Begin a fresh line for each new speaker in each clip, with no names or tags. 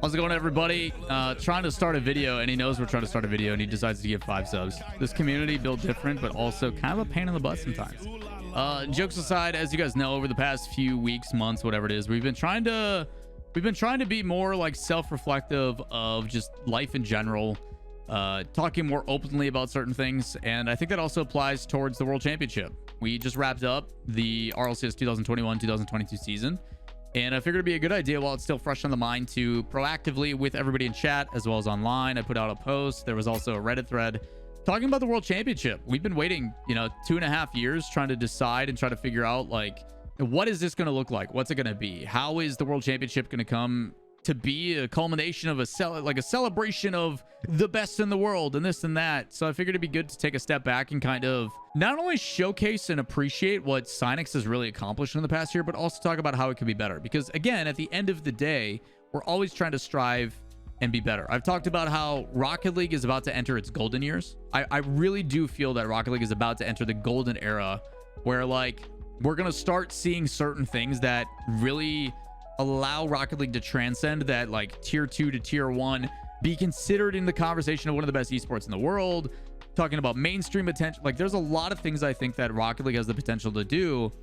How's it going, everybody? Trying to start a video, and he knows we're trying to start a video, and he decides to give 5 subs. This community built different, but also kind of a pain in the butt sometimes. Jokes aside, as you guys know, over the past few weeks, months, whatever it is, we've been trying to be more like self-reflective of just life in general, talking more openly about certain things, and I think that also applies towards the World Championship. We just wrapped up the RLCS 2021-2022 season. And I figured it'd be a good idea while it's still fresh on the mind to proactively, with everybody in chat as well as online, I put out a post. There was also a Reddit thread talking about the World Championship. We've been waiting, 2.5 years trying to decide and try to figure out, like, what is this going to look like? What's it going to be? How is the World Championship going to come to be a culmination of a celebration of the best in the world and this and that? So I figured it'd be good to take a step back and kind of not only showcase and appreciate what Psyonix has really accomplished in the past year, but also talk about how it could be better. Because again, at the end of the day, we're always trying to strive and be better. I've talked about how Rocket League is about to enter its golden years. I really do feel that Rocket League is about to enter the golden era where, like, we're going to start seeing certain things that really allow Rocket League to transcend that, like, tier 2 to tier 1, be considered in the conversation of one of the best esports in the world, talking about mainstream attention. Like, there's a lot of things I think that Rocket League has the potential to do,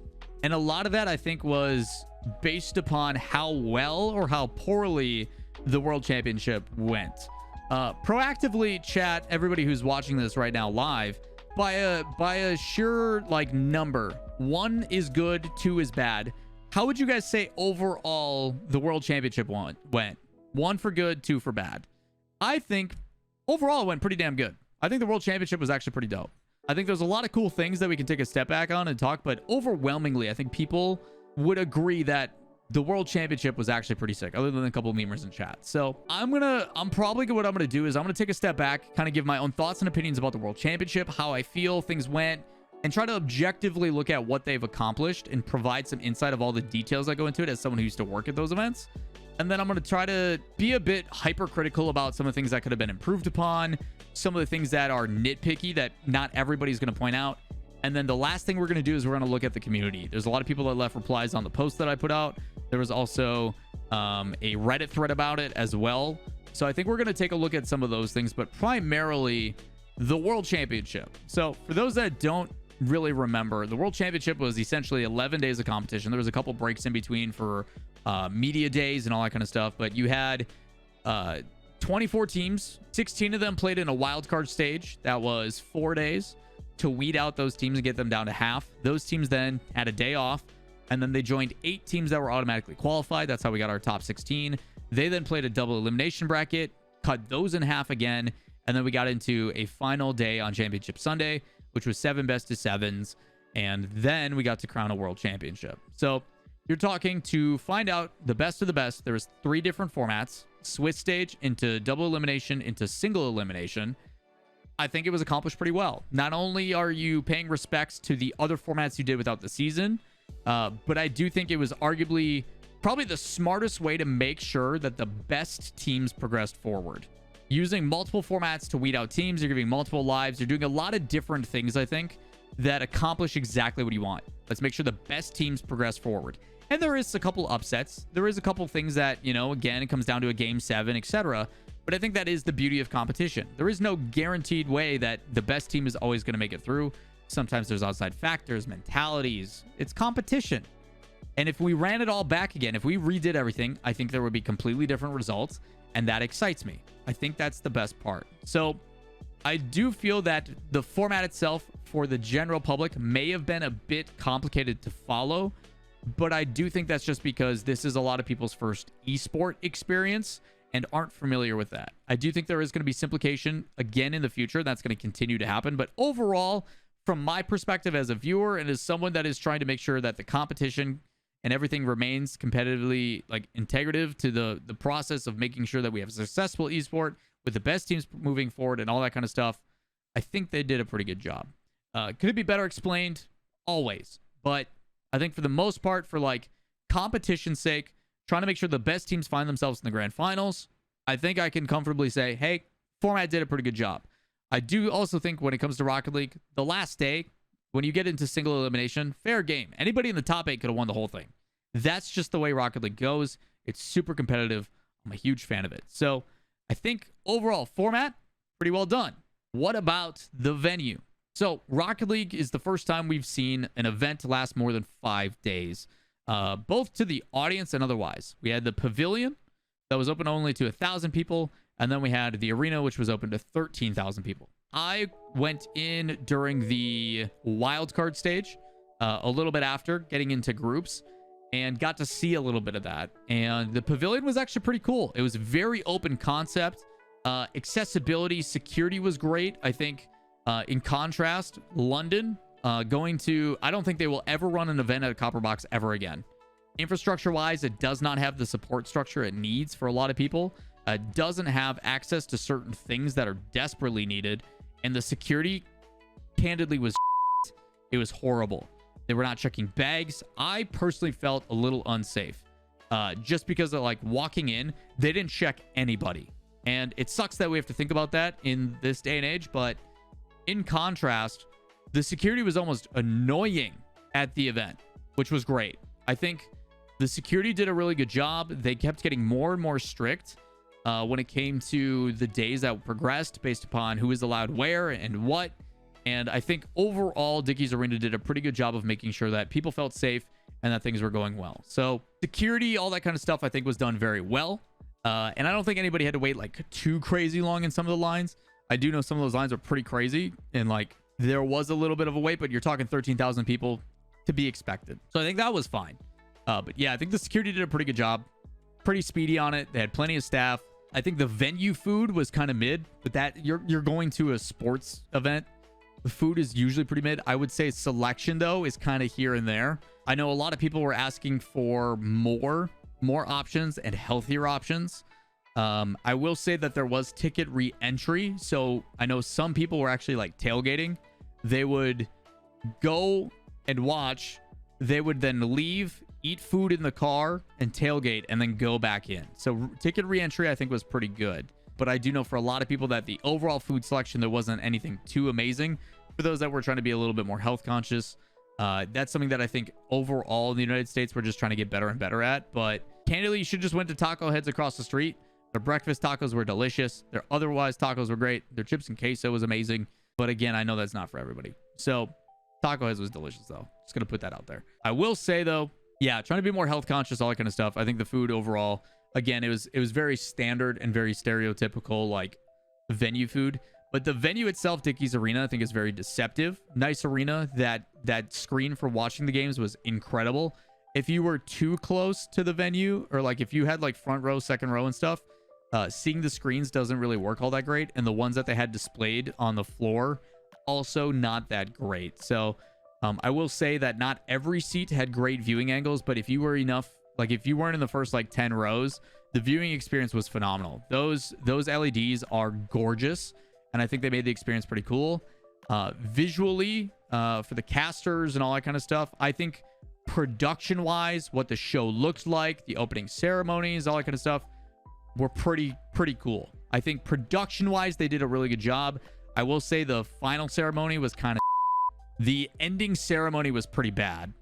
and a lot of that I think was based upon how well or how poorly the World Championship went. Proactively, chat, everybody who's watching this right now live, by a sure, like, number, 1 is good, 2 is bad. How would you guys say overall the World Championship went? 1 for good, 2 for bad. I think overall it went pretty damn good. I think the World Championship was actually pretty dope. I think there's a lot of cool things that we can take a step back on and talk, but overwhelmingly, I think people would agree that the World Championship was actually pretty sick, other than a couple of memers in chat. So what I'm gonna do is I'm gonna take a step back, kind of give my own thoughts and opinions about the World Championship, how I feel things went, and try to objectively look at what they've accomplished and provide some insight of all the details that go into it as someone who used to work at those events. And then I'm going to try to be a bit hypercritical about some of the things that could have been improved upon, some of the things that are nitpicky that not everybody's going to point out. And then the last thing we're going to do is we're going to look at the community. There's a lot of people that left replies on the post that I put out. There was also a Reddit thread about it as well. So I think we're going to take a look at some of those things, but primarily the World Championship. So for those that don't really remember, the World Championship was essentially 11 days of competition. There was a couple breaks in between for media days and all that kind of stuff, but you had 24 teams. 16 of them played in a wildcard stage. That was 4 days to weed out those teams and get them down to half. Those teams then had a day off, and then they joined 8 teams that were automatically qualified. That's how we got our top 16. They then played a double elimination bracket, cut those in half again, and then we got into a final day on Championship Sunday, which was 7 best of 7s, and then we got to crown a World Championship. So you're talking to find out the best of the best. There was 3 different formats: Swiss stage into double elimination into single elimination. I think it was accomplished pretty well. Not only are you paying respects to the other formats you did without the season, but I do think it was arguably probably the smartest way to make sure that the best teams progressed forward. Using multiple formats to weed out teams, you're giving multiple lives, you're doing a lot of different things, I think, that accomplish exactly what you want. Let's make sure the best teams progress forward. And there is a couple upsets. There is a couple things that, again, it comes down to a game 7, etc. But I think that is the beauty of competition. There is no guaranteed way that the best team is always going to make it through. Sometimes there's outside factors, mentalities. It's competition. And if we ran it all back again, if we redid everything, I think there would be completely different results. And that excites me. I think that's the best part. So I do feel that the format itself for the general public may have been a bit complicated to follow, but I do think that's just because this is a lot of people's first esport experience and aren't familiar with that. I do think there is going to be simplification again in the future. That's going to continue to happen. But overall, from my perspective as a viewer and as someone that is trying to make sure that the competition and everything remains competitively, like, integrative to the process of making sure that we have a successful esport with the best teams moving forward and all that kind of stuff, I think they did a pretty good job. Could it be better explained? Always. But I think for the most part, for, like, competition's sake, trying to make sure the best teams find themselves in the grand finals, I think I can comfortably say, hey, format did a pretty good job. I do also think when it comes to Rocket League, the last day, when you get into single elimination, fair game. Anybody in the top 8 could have won the whole thing. That's just the way Rocket League goes. It's super competitive. I'm a huge fan of it. So I think overall format, pretty well done. What about the venue? So Rocket League is the first time we've seen an event last more than 5 days, both to the audience and otherwise. We had the pavilion that was open only to 1,000 people, and then we had the arena, which was open to 13,000 people. I went in during the wildcard stage, a little bit after getting into groups, and got to see a little bit of that. And the pavilion was actually pretty cool. It was a very open concept. Accessibility, security was great. I think in contrast, London I don't think they will ever run an event at a Copper Box ever again. Infrastructure wise, it does not have the support structure it needs for a lot of people. Doesn't have access to certain things that are desperately needed. And the security, candidly, was it was horrible. They were not checking bags. I personally felt a little unsafe just because of like walking in, they didn't check anybody. And it sucks that we have to think about that in this day and age. But in contrast, the security was almost annoying at the event, which was great. I think the security did a really good job. They kept getting more and more strict when it came to the days that progressed based upon who was allowed where and what. And I think overall, Dickies Arena did a pretty good job of making sure that people felt safe and that things were going well. So security, all that kind of stuff, I think was done very well. And I don't think anybody had to wait like too crazy long in some of the lines. I do know some of those lines are pretty crazy, and like there was a little bit of a wait, but you're talking 13,000 people to be expected. So I think that was fine. But yeah, I think the security did a pretty good job. Pretty speedy on it. They had plenty of staff. I think the venue food was kind of mid, but that you're going to a sports event. The food is usually pretty mid. I would say selection though is kind of here and there. I know a lot of people were asking for more options and healthier options. I will say that there was ticket re-entry. So I know some people were actually like tailgating. They would go and watch. They would then leave, eat food in the car and tailgate and then go back in. So ticket re-entry I think was pretty good. But I do know for a lot of people that the overall food selection, there wasn't anything too amazing. For those that were trying to be a little bit more health conscious, that's something that I think overall in the United States we're just trying to get better and better at. But candidly, you should just went to Taco Heads across the street. Their breakfast tacos were delicious. Their otherwise tacos were great. Their chips and queso was amazing. But again, I know that's not for everybody. So Taco Heads was delicious though. Just gonna put that out there. I will say though, yeah, trying to be more health conscious, all that kind of stuff. I think the food overall, again, it was very standard and very stereotypical like venue food. But the venue itself, Dickies Arena, I think is very deceptive. Nice arena. That screen for watching the games was incredible. If you were too close to the venue, or like if you had like front row, second row and stuff, seeing the screens doesn't really work all that great. And the ones that they had displayed on the floor, also not that great. So I will say that not every seat had great viewing angles, but if you were if you weren't in the first like 10 rows, the viewing experience was phenomenal. Those LEDs are gorgeous, and I think they made the experience pretty cool. Visually, for the casters and all that kind of stuff, I think production wise, what the show looked like, the opening ceremonies, all that kind of stuff, were pretty cool. I think production wise, they did a really good job. I will say the final ceremony was kind of the ending ceremony was pretty bad.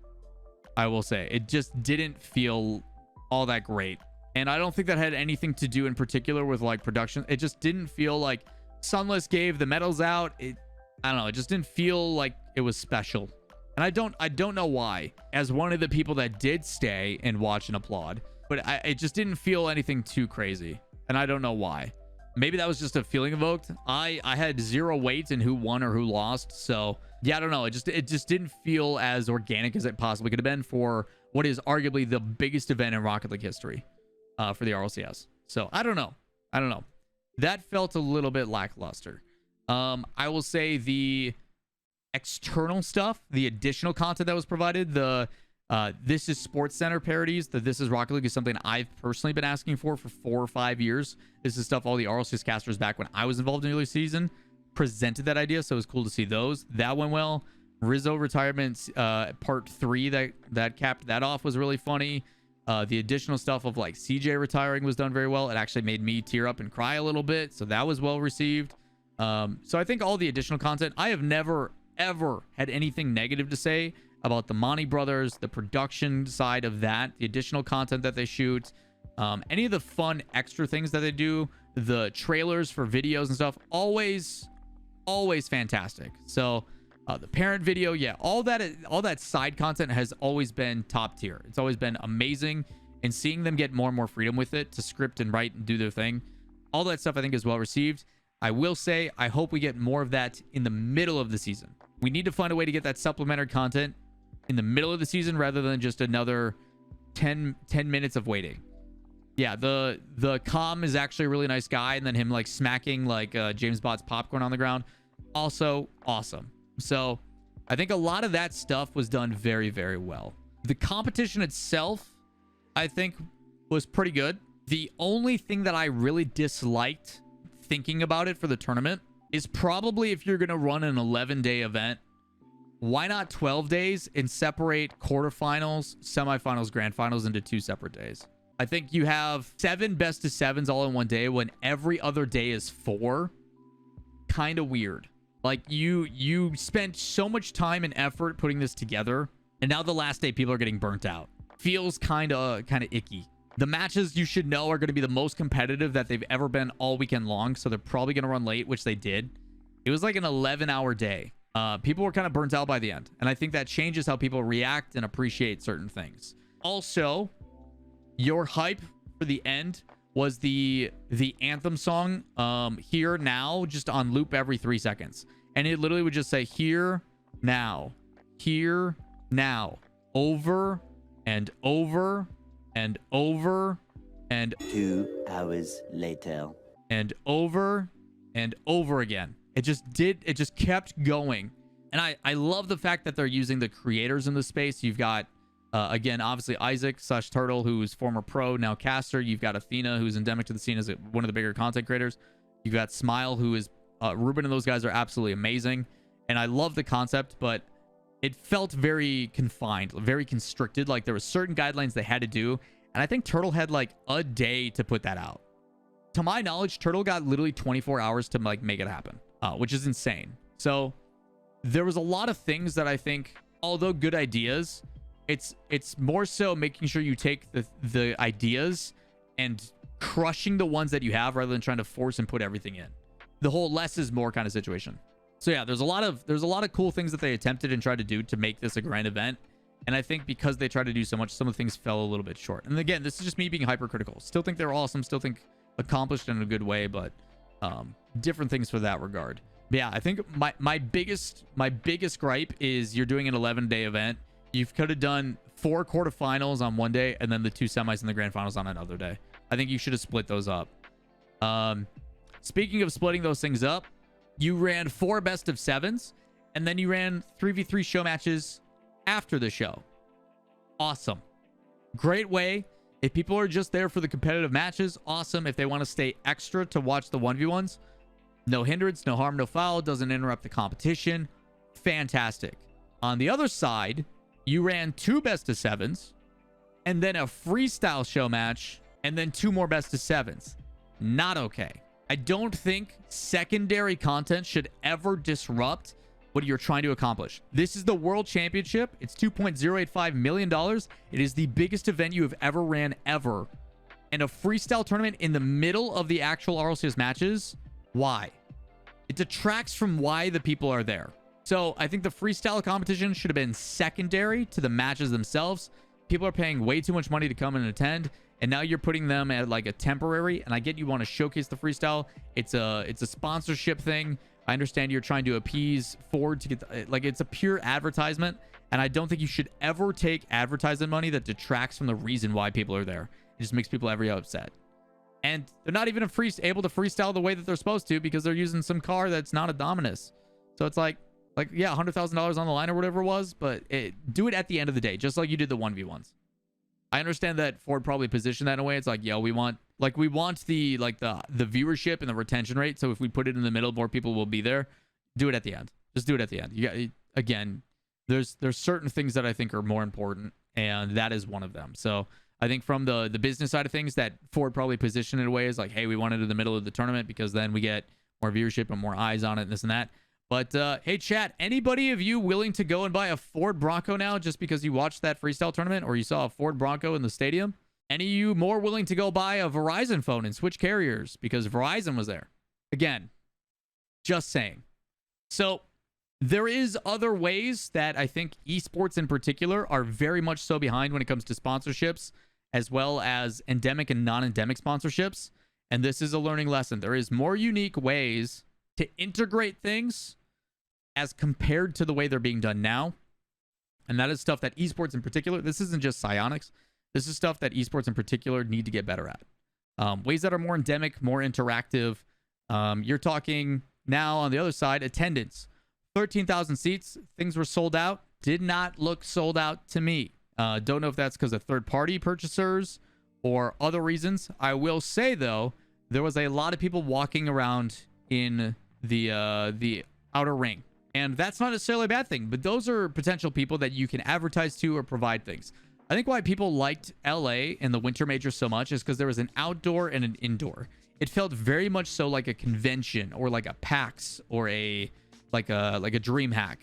I will say it just didn't feel all that great. And I don't think that had anything to do in particular with like production. It just didn't feel like Sunless gave the medals out. I don't know. It just didn't feel like it was special. And I don't know why, as one of the people that did stay and watch and applaud, but it just didn't feel anything too crazy. And I don't know why. Maybe that was just a feeling evoked. I had zero weight in who won or who lost. So yeah, I don't know. It just didn't feel as organic as it possibly could have been for what is arguably the biggest event in Rocket League history for the RLCS. So I don't know. That felt a little bit lackluster. I will say the external stuff, the additional content that was provided, the This is Sports Center parodies, the This is Rocket League is something I've personally been asking for 4 or 5 years. This is stuff all the RLCS casters back when I was involved in the early season presented that idea, so it was cool to see those. That went well. Rizzo retirement part 3 that capped that off was really funny. The additional stuff of like CJ retiring was done very well. It actually made me tear up and cry a little bit, so that was well received. So I think all the additional content, I have never ever had anything negative to say about the Monty brothers, the production side of that, the additional content that they shoot, Any of the fun extra things that they do, the trailers for videos and stuff, always fantastic. So the parent video, yeah, all that side content has always been top tier. It's always been amazing, and seeing them get more and more freedom with it to script and write and do their thing, all that stuff I think is well received. I will say I hope we get more of that in the middle of the season. We need to find a way to get that supplementary content in the middle of the season rather than just another 10 minutes of waiting. Yeah, the comm is actually a really nice guy, and then him like smacking like James Bond's popcorn on the ground, also awesome. So I think a lot of that stuff was done very, very well. The competition itself, I think, was pretty good. The only thing that I really disliked thinking about it for the tournament is probably if you're going to run an 11-day event, why not 12 days and separate quarterfinals, semifinals, grand finals into 2 separate days? I think you have 7 best of 7s all in one day when every other day is 4. Kind of weird. Like you spent so much time and effort putting this together, and now the last day people are getting burnt out. Feels kind of icky. The matches you should know are going to be the most competitive that they've ever been all weekend long, so they're probably going to run late, which they did. It was like an 11-hour day. People were kind of burnt out by the end, and I think that changes how people react and appreciate certain things. Also, your hype for the end was the anthem song, Here Now, just on loop every 3 seconds, and it literally would just say here now, over and over and over and
2 hours later,
and over and over again. It just kept going. And I love the fact that they're using the creators in the space. You've got again, obviously Isaac/Turtle, who's former pro, now caster. You've got Athena, who's endemic to the scene as one of the bigger content creators. You've got Smile, who is Ruben, and those guys are absolutely amazing. And I love the concept, but it felt very confined, very constricted. Like there were certain guidelines they had to do, and I think Turtle had like a day to put that out. To my knowledge, Turtle got literally 24 hours to like make it happen, which is insane. So there was a lot of things that I think, although good ideas, it's more so making sure you take the ideas and crushing the ones that you have rather than trying to force and put everything in. The whole less is more kind of situation. So yeah, there's a lot of cool things that they attempted and tried to do to make this a grand event. And I think because they tried to do so much, some of the things fell a little bit short. And again, this is just me being hypercritical. Still think they're awesome, still think accomplished in a good way, but different things for that regard. But yeah, I think my biggest gripe is you're doing an 11-day event. You could have done 4 quarterfinals on one day and then the 2 semis and the grand finals on another day. I think you should have split those up. Speaking of splitting those things up, you ran 4 best of 7s, and then you ran 3v3 show matches after the show. Awesome. Great way. If people are just there for the competitive matches, awesome. If they want to stay extra to watch the 1v1s, no hindrance, no harm, no foul, doesn't interrupt the competition. Fantastic. On the other side, you ran 2 best of 7s, and then a freestyle show match, and then 2 more best of 7s. Not okay. I don't think secondary content should ever disrupt what you're trying to accomplish. This is the World Championship. It's $2.085 million. It is the biggest event you have ever ran ever. And a freestyle tournament in the middle of the actual RLCS matches? Why? It detracts from why the people are there. So I think the freestyle competition should have been secondary to the matches themselves. People are paying way too much money to come and attend, and now you're putting them at like a temporary. And I get you want to showcase the freestyle. It's a sponsorship thing. I understand you're trying to appease Ford to get like it's a pure advertisement, and I don't think you should ever take advertising money that detracts from the reason why people are there. It just makes people every upset. And they're not even able to freestyle the way that they're supposed to because they're using some car that's not a Dominus. So it's like yeah, $100,000 on the line or whatever it was, but do it at the end of the day, just like you did the 1v1s. I understand that Ford probably positioned that in a way. It's like, yo, we want the viewership and the retention rate. So if we put it in the middle, more people will be there. Do it at the end. Just do it at the end. You got, again, there's certain things that I think are more important, and that is one of them. So I think from the business side of things, that Ford probably positioned it in a way as like, hey, we want it in the middle of the tournament because then we get more viewership and more eyes on it and this and that. But hey, chat, anybody of you willing to go and buy a Ford Bronco now just because you watched that freestyle tournament or you saw a Ford Bronco in the stadium? Any of you more willing to go buy a Verizon phone and switch carriers because Verizon was there? Again, just saying. So there is other ways that I think esports in particular are very much so behind when it comes to sponsorships, as well as endemic and non-endemic sponsorships. And this is a learning lesson. There is more unique ways to integrate things as compared to the way they're being done now. And that is stuff that esports in particular, this isn't just Psyonix. This is stuff that esports in particular need to get better at. Ways that are more endemic, more interactive. You're talking now on the other side, attendance. 13,000 seats. Things were sold out. Did not look sold out to me. Don't know if that's because of third-party purchasers or other reasons. I will say, though, there was a lot of people walking around in the outer ring. And that's not necessarily a bad thing, but those are potential people that you can advertise to or provide things. I think why people liked LA and the winter major so much is because there was an outdoor and an indoor. It felt very much so like a convention or like a PAX or like a DreamHack.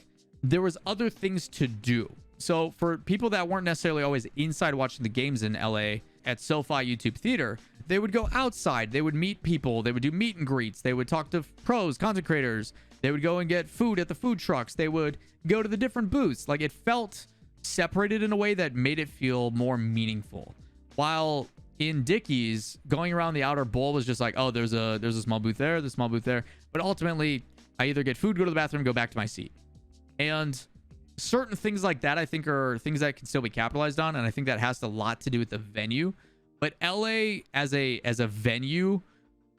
There was other things to do. So for people that weren't necessarily always inside watching the games in LA at SoFi YouTube Theater, they would go outside. They would meet people. They would do meet and greets. They would talk to pros, content creators. They would go and get food at the food trucks. They would go to the different booths. Like, it felt separated in a way that made it feel more meaningful. While in Dickies, going around the outer bowl was just like, oh, there's a small booth there, there's a small booth there. But ultimately, I either get food, go to the bathroom, go back to my seat. And certain things like that, I think, are things that can still be capitalized on. And I think that has a lot to do with the venue. But LA as a venue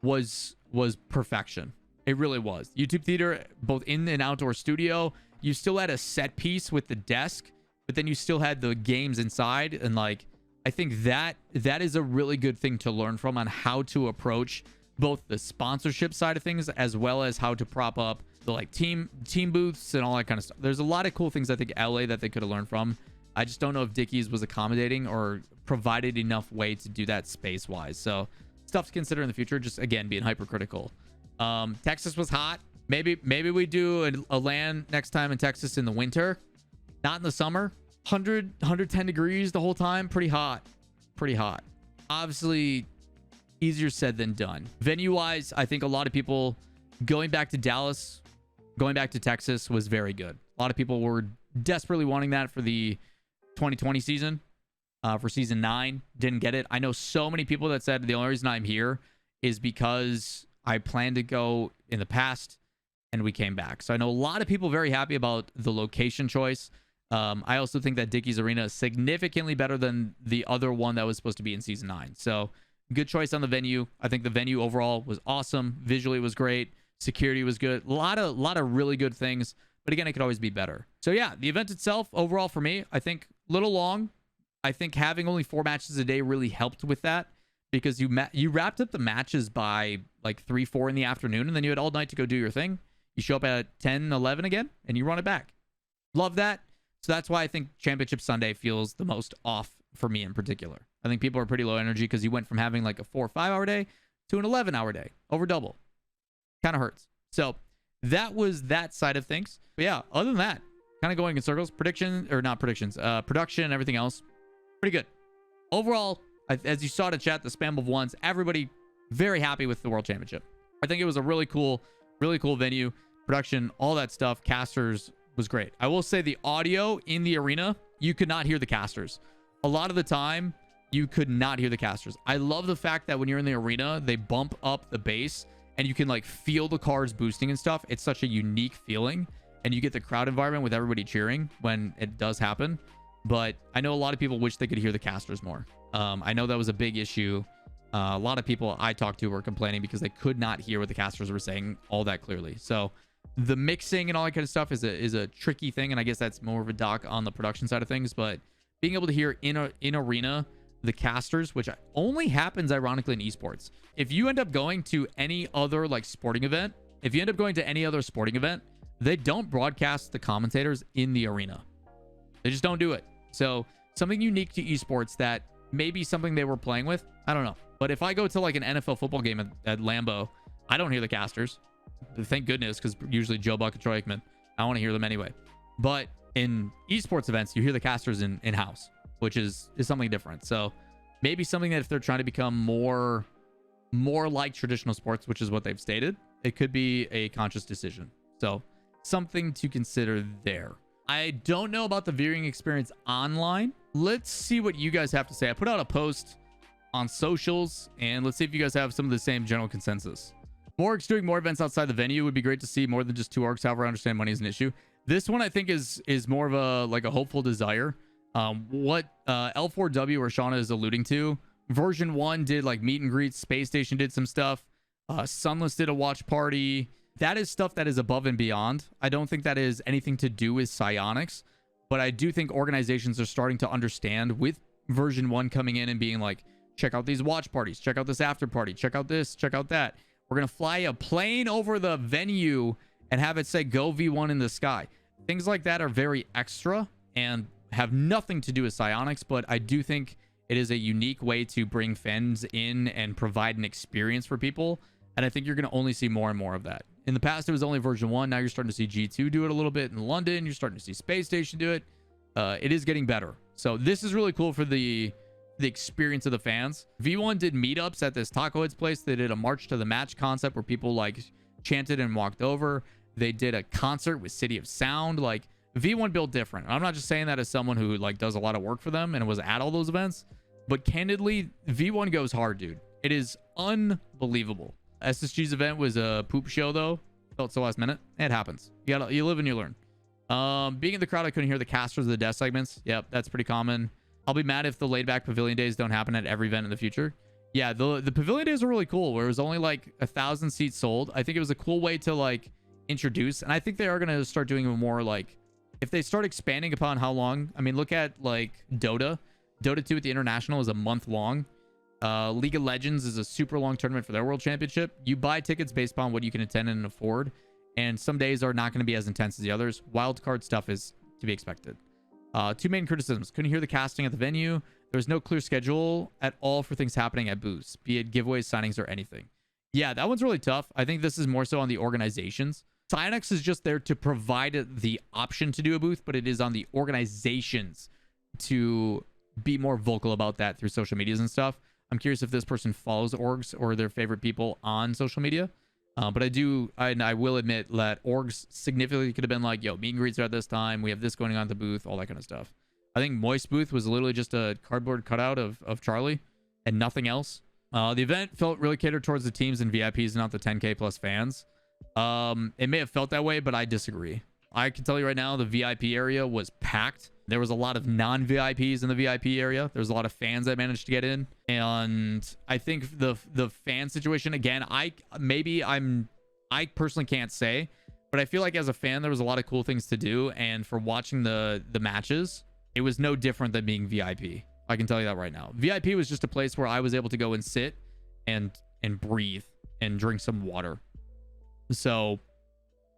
was perfection. It really was. YouTube Theater, both in and outdoor studio, you still had a set piece with the desk, but then you still had the games inside. And like, I think that is a really good thing to learn from on how to approach both the sponsorship side of things as well as how to prop up the like team booths and all that kind of stuff. There's a lot of cool things I think LA that they could have learned from. I just don't know if Dickies was accommodating or provided enough way to do that space wise. So stuff to consider in the future, just again being hypercritical. Texas was hot. Maybe we do a LAN next time in Texas in the winter, not in the summer. 110 degrees the whole time. Pretty hot. Obviously easier said than done. Venue wise, I think a lot of people going back to Dallas, going back to Texas was very good. A lot of people were desperately wanting that for the 2020 season, for season 9. Didn't get it. I know so many people that said the only reason I'm here is because I planned to go in the past and we came back. So I know a lot of people very happy about the location choice. I also think that Dickies Arena is significantly better than the other one that was supposed to be in season 9. So good choice on the venue. I think the venue overall was awesome. Visually was great. Security was good. A lot of really good things. But again, it could always be better. So yeah, the event itself overall for me, I think a little long. I think having only 4 matches a day really helped with that, because you wrapped up the matches by like 3-4 in the afternoon, and then you had all night to go do your thing. You show up at 10-11 again and you run it back. Love that. So that's why I think Championship Sunday feels the most off for me in particular. I think people are pretty low energy because you went from having like a 4 or 5 hour day to an 11-hour day, over double. Kind of hurts. So that was that side of things. But yeah, other than that, kind of going in circles. Production and everything else, pretty good. Overall, as you saw in chat, the spam of ones, everybody very happy with the World Championship. I think it was a really cool venue. Production, all that stuff. Casters was great. I will say the audio in the arena, you could not hear the casters. A lot of the time, you could not hear the casters. I love the fact that when you're in the arena, they bump up the bass and you can like feel the cars boosting and stuff. It's such a unique feeling, and you get the crowd environment with everybody cheering when it does happen. But I know a lot of people wish they could hear the casters more. I know that was a big issue. A lot of people I talked to were complaining because they could not hear what the casters were saying all that clearly. So the mixing and all that kind of stuff is a tricky thing, and I guess that's more of a doc on the production side of things. But being able to hear in arena the casters, which only happens ironically in esports. If you end up going to any other like sporting event, they don't broadcast the commentators in the arena. They just don't do it. So something unique to esports that maybe something they were playing with, I don't know. But if I go to like an NFL football game at Lambeau, I don't hear the casters. Thank goodness, because usually Joe Buck and Troy Aikman, I want to hear them anyway. But in esports events, you hear the casters in-house, which is something different. So maybe something that if they're trying to become more like traditional sports, which is what they've stated, it could be a conscious decision. So something to consider there. I don't know about the viewing experience online. Let's see what you guys have to say. I put out a post on socials, and let's see if you guys have some of the same general consensus. More orgs doing more events outside the venue would be great to see, more than just 2 orgs. However, I understand money is an issue. This one I think is more of a hopeful desire. What L4W or Shauna is alluding to, version 1 did like meet and greets, Space Station did some stuff, Sunless did a watch party. That is stuff that is above and beyond. I don't think that is anything to do with Psyonix, but I do think organizations are starting to understand with version 1 coming in and being like, check out these watch parties, check out this after party, check out this, check out that. We're going to fly a plane over the venue and have it say go V1 in the sky. Things like that are very extra and have nothing to do with Psyonix, but I do think it is a unique way to bring fans in and provide an experience for people. And I think you're going to only see more and more of that. In the past, it was only version 1. Now you're starting to see G2 do it a little bit in London. You're starting to see Space Station do it. It is getting better. So this is really cool for the experience of the fans. V1 did meetups at this Taco Head's place. They did a March to the Match concept where people like chanted and walked over. They did a concert with City of Sound. Like V1 built different. I'm not just saying that as someone who like does a lot of work for them and was at all those events, but candidly, V1 goes hard, dude. It is unbelievable. SSG's event was a poop show though. Felt so last minute. It happens. You live and you learn. Being in the crowd, I couldn't hear the casters of the death segments. Yep, that's pretty common. I'll be mad if the laid back pavilion days don't happen at every event in the future. Yeah, the pavilion days are really cool, where it was only like 1,000 seats sold. I think it was a cool way to like introduce, and I think they are going to start doing more like, if they start expanding upon how long. I mean, look at like Dota 2 at the International is a month long. League of Legends is a super long tournament for their World Championship. You buy tickets based upon what you can attend and afford, and some days are not going to be as intense as the others. Wildcard stuff is to be expected. 2 main criticisms: couldn't hear the casting at the venue. There was no clear schedule at all for things happening at booths, be it giveaways, signings, or anything. Yeah, that one's really tough. I think this is more so on the organizations. Psyonix is just there to provide the option to do a booth, but it is on the organizations to be more vocal about that through social medias and stuff. I'm curious if this person follows orgs or their favorite people on social media. But I will admit that orgs significantly could have been like, yo, meet and greets are at this time. We have this going on at the booth, all that kind of stuff. I think Moist booth was literally just a cardboard cutout of Charlie and nothing else. The event felt really catered towards the teams and VIPs, not the 10K plus fans. It may have felt that way, but I disagree. I can tell you right now, the VIP area was packed. There was a lot of non-VIPs in the VIP area. There was a lot of fans that managed to get in. And I think the fan situation, again, I personally can't say, but I feel like as a fan, there was a lot of cool things to do. And for watching the matches, it was no different than being VIP. I can tell you that right now. VIP was just a place where I was able to go and sit and breathe and drink some water. So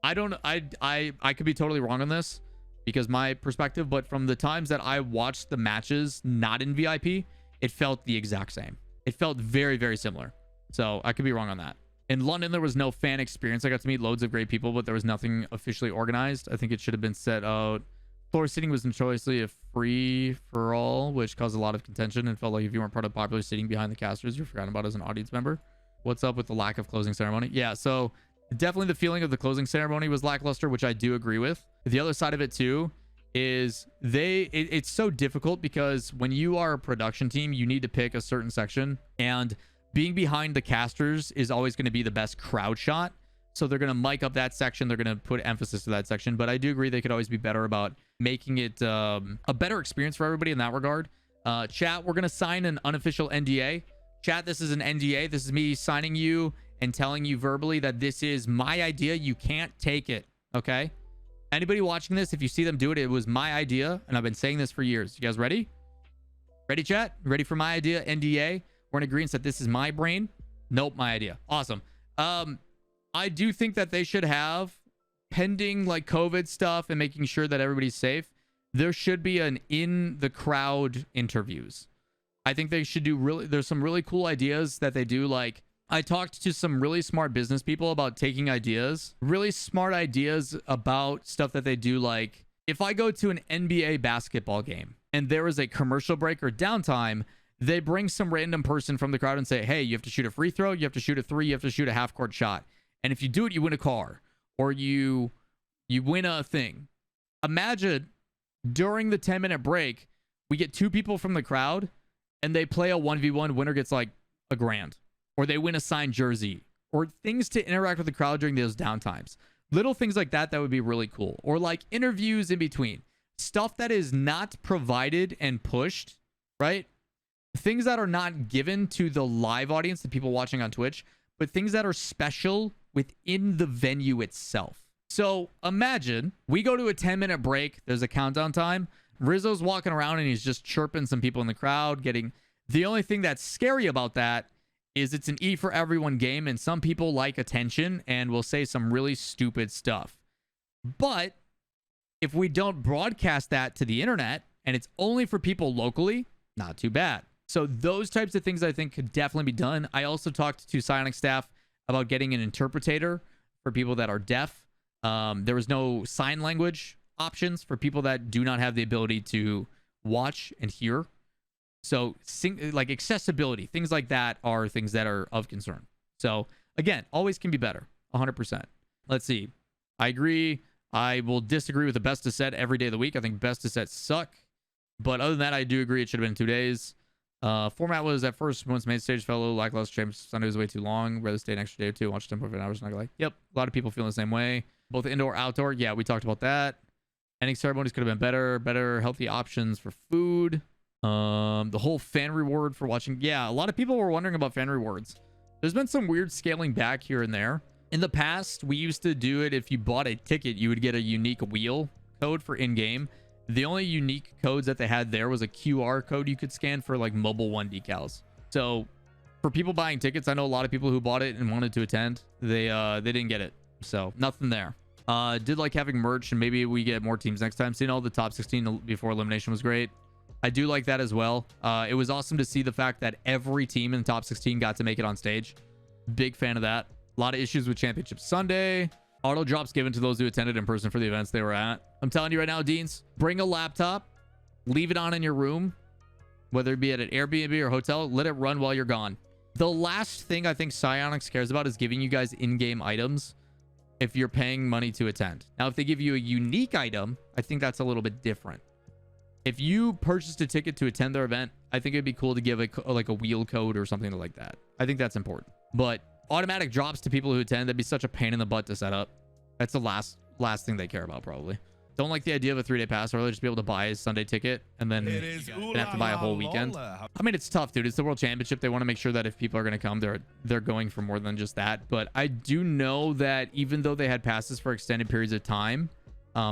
I could be totally wrong on this because my perspective, but from the times that I watched the matches not in VIP, it felt the exact same. It felt very, very similar. So I could be wrong on that. In London, there was no fan experience. I got to meet loads of great people, but there was nothing officially organized. I think it should have been set out. Floor seating was notoriously a free for all, which caused a lot of contention and felt like if you weren't part of popular seating behind the casters, you're forgotten about as an audience member. What's up with the lack of closing ceremony? Yeah, so definitely the feeling of the closing ceremony was lackluster, which I do agree with. The other side of it too is it's so difficult because when you are a production team, you need to pick a certain section, and being behind the casters is always going to be the best crowd shot. So they're going to mic up that section. They're going to put emphasis to that section. But I do agree they could always be better about making it a better experience for everybody in that regard. Chat, we're going to sign an unofficial NDA. Chat, this is an NDA. This is me signing you and telling you verbally that this is my idea. You can't take it. Okay? Anybody watching this, if you see them do it, it was my idea. And I've been saying this for years. You guys ready? Ready, chat? Ready for my idea? NDA? We're in agreement that this is my brain. Nope, my idea. Awesome. I do think that they should have, pending like COVID stuff and making sure that everybody's safe, there should be an in the crowd interviews. I think they should do there's some really cool ideas that they do. Like, I talked to some really smart business people about taking ideas, really smart ideas about stuff that they do. Like, if I go to an NBA basketball game and there is a commercial break or downtime, they bring some random person from the crowd and say, hey, you have to shoot a free throw, you have to shoot a three, you have to shoot a half court shot. And if you do it, you win a car, or you win a thing. Imagine during the 10-minute break, we get 2 people from the crowd and they play a 1v1, winner gets like $1,000, or they win a signed jersey, or things to interact with the crowd during those downtimes. Little things like that would be really cool. Or like interviews in between. Stuff that is not provided and pushed, right? Things that are not given to the live audience, the people watching on Twitch, but things that are special within the venue itself. So imagine we go to a 10-minute break. There's a countdown time. Rizzo's walking around and he's just chirping some people in the crowd, getting... The only thing that's scary about that is it's an E for everyone game, and some people like attention and will say some really stupid stuff. But if we don't broadcast that to the internet and it's only for people locally, not too bad. So those types of things I think could definitely be done. I also talked to Psyonix staff about getting an interpreter for people that are deaf. There was no sign language options for people that do not have the ability to watch and hear. So like accessibility, things like that are things that are of concern. So again, always can be better, 100%. Let's see. I agree. I will disagree with the best of set every day of the week. I think best of sets suck. But other than that, I do agree it should have been 2 days. Format was at first, once main stage fell a little lackluster. James Sunday was way too long. Rather stay an extra day or two. Watch 10 for an hour. Not gonna lie. Yep. A lot of people feeling the same way. Both indoor, outdoor. Yeah, we talked about that. Ending ceremonies could have been better. Better healthy options for food. The whole fan reward for watching. Yeah, a lot of people were wondering about fan rewards. There's been some weird scaling back here and there. In the past, we used to do it. If you bought a ticket, you would get a unique wheel code for in-game. The only unique codes that they had there was a QR code you could scan for like Mobile One decals. So for people buying tickets, I know a lot of people who bought it and wanted to attend. They didn't get it. So nothing there. Did like having merch, and maybe we get more teams next time. Seeing all the top 16 before elimination was great. I do like that as well. It was awesome to see the fact that every team in the top 16 got to make it on stage. Big fan of that. A lot of issues with Championship Sunday. Auto drops given to those who attended in person for the events they were at. I'm telling you right now, Deans, bring a laptop, leave it on in your room, whether it be at an Airbnb or hotel, let it run while you're gone. The last thing I think Psyonix cares about is giving you guys in-game items if you're paying money to attend. Now, if they give you a unique item, I think that's a little bit different. If you purchased a ticket to attend their event, I think it'd be cool to give like a wheel code or something like that. I think that's important. But automatic drops to people who attend, that'd be such a pain in the butt to set up. That's the last thing they care about, probably. Don't like the idea of a 3-day pass, or just be able to buy a Sunday ticket and then have to buy a whole weekend. I mean, it's tough, dude. It's the World Championship. They want to make sure that if people are going to come, they're going for more than just that. But I do know that even though they had passes for extended periods of time,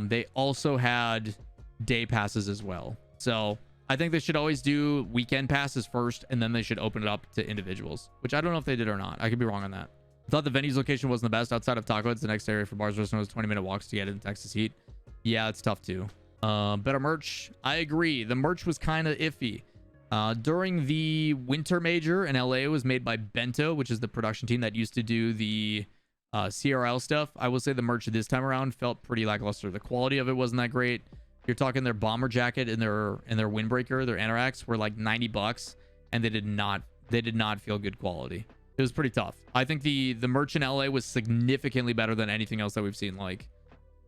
they also had day passes as well. So I think they should always do weekend passes first, and then they should open it up to individuals, which I don't know if they did or not. I could be wrong on that. I thought the venue's location wasn't the best. Outside of Taco, it's the next area for bars, restaurants, 20-minute walks to get in Texas heat. Yeah, it's tough too. Better merch. I agree. The merch was kind of iffy. During the winter major in LA, it was made by Bento, which is the production team that used to do the CRL stuff. I will say the merch this time around felt pretty lackluster. The quality of it wasn't that great. You're talking their bomber jacket and their windbreaker, their anoraks were like $90, and they did not feel good quality. It was pretty tough. I think the merch in LA was significantly better than anything else that we've seen. Like,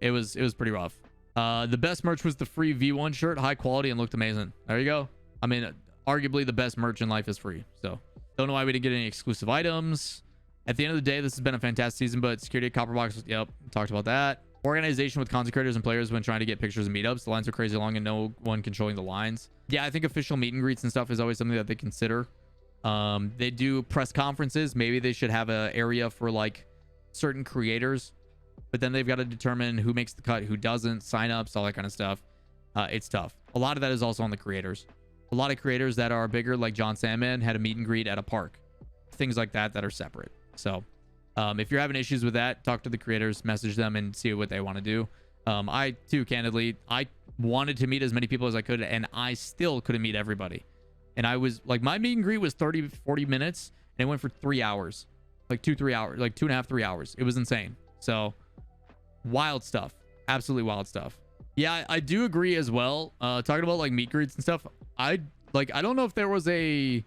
it was pretty rough. The best merch was the free V1 shirt, high quality and looked amazing. There you go. I mean, arguably the best merch in life is free. So don't know why we didn't get any exclusive items. At the end of the day, this has been a fantastic season, but security at Copperbox, yep, talked about that. Organization with content creators and players when trying to get pictures and meetups. The lines are crazy long and no one controlling the lines. Yeah, I think official meet and greets and stuff is always something that they consider. They do press conferences. Maybe they should have an area for like certain creators, but then they've got to determine who makes the cut, who doesn't, signups, all that kind of stuff. It's tough. A lot of that is also on the creators. A lot of creators that are bigger, like John Sandman, had a meet and greet at a park. Things like that are separate. So if you're having issues with that, talk to the creators, message them, and see what they want to do. I too, candidly, I wanted to meet as many people as I could, and I still couldn't meet everybody. And I was like, my meet and greet was 30-40 minutes, and it went for 3 hours, like 2-3 hours, like 2.5-3 hours. It was insane. So wild stuff, absolutely wild stuff. Yeah, I do agree as well. Talking about like meet greets and stuff, I Like, I don't know if there was a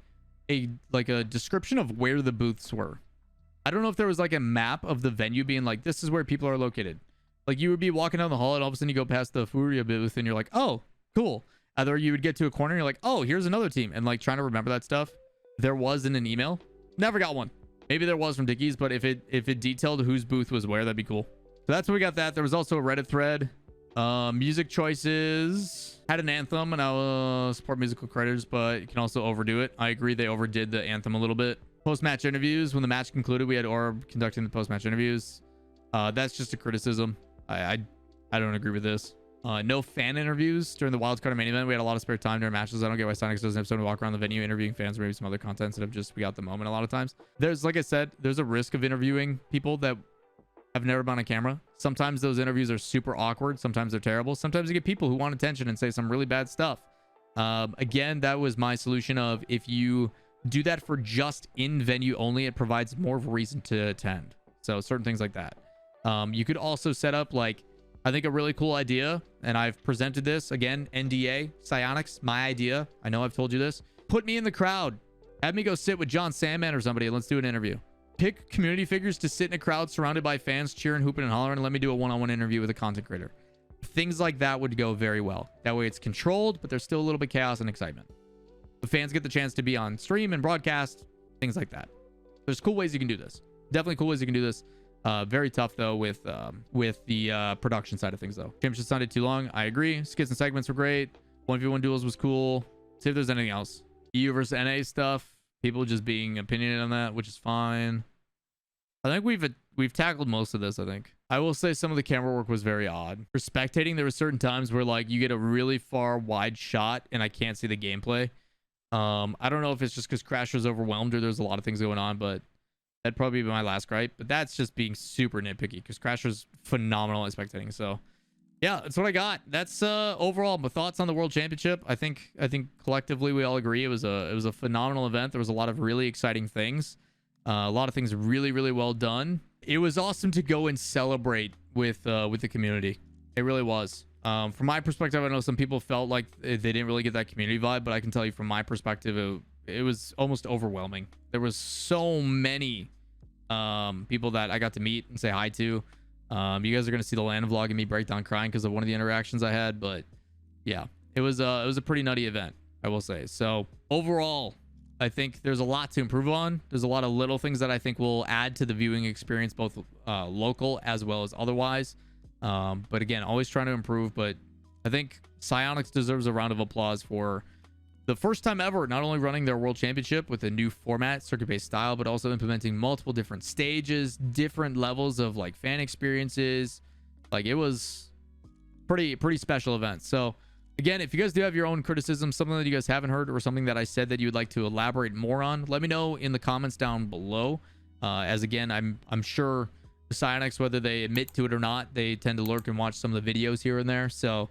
like a description of where the booths were. I don't know if there was like a map of the venue being like, this is where people are located. Like, you would be walking down the hall and all of a sudden you go past the Furia booth and you're like, oh, cool. Either you would get to a corner and you're like, oh, here's another team, and like trying to remember that stuff. There was in an email. Never got one. Maybe there was from Dickies, but if it detailed whose booth was where, that'd be cool. So that's what we got. That there was also a Reddit thread. Music choices had an anthem, and I will support musical creators, but you can also overdo it. I agree, they overdid the anthem a little bit. Post-match interviews. When the match concluded, we had Orb conducting the post-match interviews. That's just a criticism. I don't agree with this. No fan interviews during the wildcard main event. We had a lot of spare time during matches. I don't get why Psyonix doesn't have someone to walk around the venue interviewing fans, or maybe some other content instead of just we got the moment. A lot of times there's, like I said, there's a risk of interviewing people that have never been on camera. Sometimes those interviews are super awkward. Sometimes they're terrible. Sometimes you get people who want attention and say some really bad stuff. Again, that was my solution of, if you do that for just in venue only, it provides more of a reason to attend. So certain things like that. You could also set up, like, I think a really cool idea, and I've presented this again, NDA, Psyonix, my idea. I know I've told you this. Put me in the crowd. Have me go sit with John Sandman or somebody, and let's do an interview. Pick community figures to sit in a crowd surrounded by fans cheering, hooping, and hollering, and let me do a one-on-one interview with a content creator. Things like that would go very well. That way it's controlled, but there's still a little bit of chaos and excitement. The fans get the chance to be on stream and broadcast, things like that. There's cool ways you can do this. Definitely cool ways you can do this. Very tough though with the production side of things though. Championship sounded too long. I agree. Skits and segments were great. 1v1 duels was cool. See if there's anything else. EU versus NA stuff. People just being opinionated on that, which is fine. I think we've tackled most of this. I think I will say some of the camera work was very odd. For spectating, there were certain times where like you get a really far wide shot and I can't see the gameplay. I don't know if it's just because Crash was overwhelmed or there's a lot of things going on, but that'd probably be my last gripe. But that's just being super nitpicky because Crash was phenomenal at spectating. So yeah, that's what I got. That's overall my thoughts on the World Championship. I think collectively we all agree it was a phenomenal event. There was a lot of really exciting things. A lot of things really, really well done. It was awesome to go and celebrate with the community. It really was. From my perspective, I know some people felt like they didn't really get that community vibe, but I can tell you from my perspective, it was almost overwhelming. There was so many people that I got to meet and say hi to. You guys are going to see the LAN vlog and me break down crying because of one of the interactions I had. But yeah, it was a pretty nutty event, I will say. So overall, I think there's a lot to improve on. There's a lot of little things that I think will add to the viewing experience, both local as well as otherwise. But again, always trying to improve. But I think Psyonix deserves a round of applause for the first time ever not only running their World Championship with a new format, circuit-based style, but also implementing multiple different stages, different levels of like fan experiences. Like, it was pretty special event. So again, if you guys do have your own criticism, something that you guys haven't heard, or something that I said that you would like to elaborate more on, let me know in the comments down below. As again, I'm sure Psyonix, whether they admit to it or not, they tend to lurk and watch some of the videos here and there. So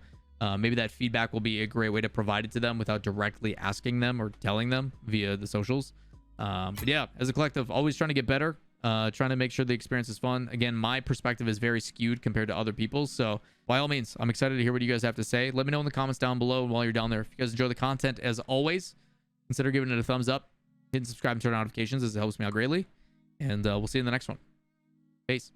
maybe that feedback will be a great way to provide it to them without directly asking them or telling them via the socials. But yeah, as a collective, always trying to get better, trying to make sure the experience is fun. Again, my perspective is very skewed compared to other people's. So by all means, I'm excited to hear what you guys have to say. Let me know in the comments down below. And while you're down there, if you guys enjoy the content, as always, consider giving it a thumbs up, hitting subscribe and turn on notifications, as it helps me out greatly. And we'll see you in the next one. Peace.